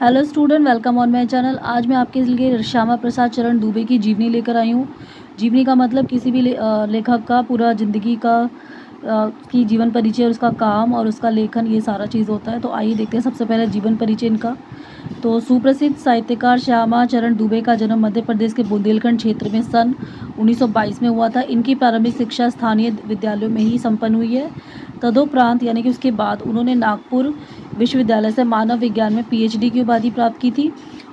Hello student, welcome on my channel. आज मैं आपके लिए श्यामा प्रसाद चरण दुबे की जीवनी लेकर आई हूँ। जीवनी का मतलब किसी भी लेखक का पूरा ज़िंदगी का की जीवन परिचय और उसका काम और उसका लेखन, ये सारा चीज़ होता है। तो आइए देखते हैं सबसे पहले जीवन परिचय इनका। तो सुप्रसिद्ध साहित्यकार श्यामा चरण दुबे का जन्म मध्य प्रदेश के बुंदेलखंड क्षेत्र में सन 1922 में हुआ था। इनकी प्रारंभिक शिक्षा स्थानीय विद्यालयों में ही संपन्न हुई है। तदोपरांत यानी कि उसके बाद उन्होंने नागपुर विश्वविद्यालय से मानव विज्ञान में पीएचडी की उपाधि प्राप्त की थी।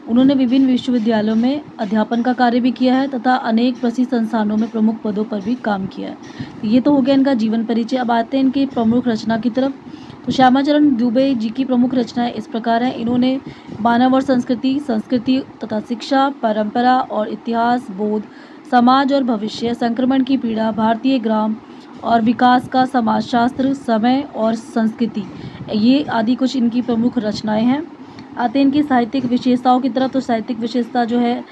उन्होंने विभिन्न विश्वविद्यालयों में अध्यापन का कार्य भी किया है तथा अनेक प्रसिद्ध संस्थानों में प्रमुख पदों पर भी काम किया है। ये तो हो गया इनका जीवन परिचय। अब आते हैं इनकी प्रमुख रचना की तरफ। तो श्यामा चरण दुबे जी की प्रमुख रचनाएं इस प्रकार हैं। इन्होंने मानव और संस्कृति तथा शिक्षा, परंपरा और इतिहास, बोध, समाज और भविष्य, संक्रमण की पीड़ा, भारतीय ग्राम और विकास का समाजशास्त्र, समय और संस्कृति, ये आदि कुछ इनकी प्रमुख रचनाएं हैं। आते हैं इनकी साहित्यिक विशेषताओं की तरफ। तो साहित्यिक विशेषता जो है,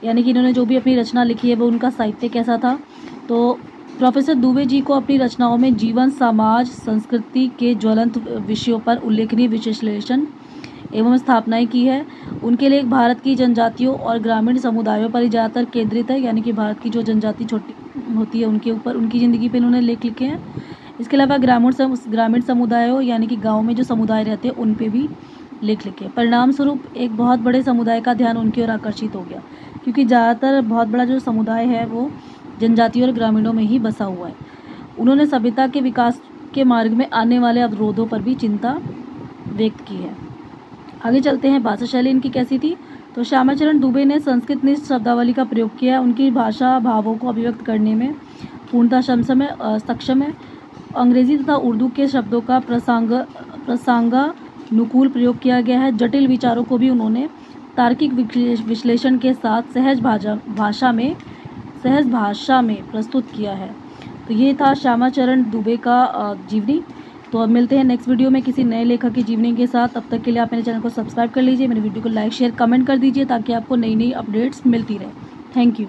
यानी कि इन्होंने जो भी अपनी रचना लिखी है वो उनका साहित्य कैसा था। तो प्रोफेसर दुबे जी को अपनी रचनाओं में जीवन, समाज, संस्कृति के ज्वलंत विषयों पर उल्लेखनीय विश्लेषण एवं स्थापनाएं की है। उनके लिए भारत की जनजातियों और ग्रामीण समुदायों पर ज़्यादातर केंद्रित है, यानी कि भारत की जो जनजाति छोटी होती है उनके ऊपर, उनकी ज़िंदगी पे इन्होंने लेख लिखे हैं। इसके अलावा ग्रामीण समुदायों यानी कि गाँव में जो समुदाय रहते हैं उन पे भी लेख लिखे। परिणाम स्वरूप एक बहुत बड़े समुदाय का ध्यान उनकी ओर आकर्षित हो गया, क्योंकि ज़्यादातर बहुत बड़ा जो समुदाय है वो जनजातियों और ग्रामीणों में ही बसा हुआ है। उन्होंने सभ्यता के विकास के मार्ग में आने वाले अवरोधों पर भी चिंता व्यक्त की है। आगे चलते हैं, भाषा शैली इनकी कैसी थी। तो श्यामा चरण दुबे ने संस्कृत निष्ठ शब्दावली का प्रयोग किया। उनकी भाषा भावों को अभिव्यक्त करने में पूर्णतः सक्षम है। अंग्रेजी तथा उर्दू के शब्दों का प्रसंगानुकूल प्रयोग किया गया है। जटिल विचारों को भी उन्होंने तार्किक विश्लेषण के साथ सहज भाषा में प्रस्तुत किया है। तो ये था श्यामा चरण दुबे का जीवनी। तो अब मिलते हैं नेक्स्ट वीडियो में किसी नए लेखक की जीवनी के साथ। तब तक के लिए आप मेरे चैनल को सब्सक्राइब कर लीजिए, मेरे वीडियो को लाइक शेयर कमेंट कर दीजिए, ताकि आपको नई नई अपडेट्स मिलती रहे। Thank you.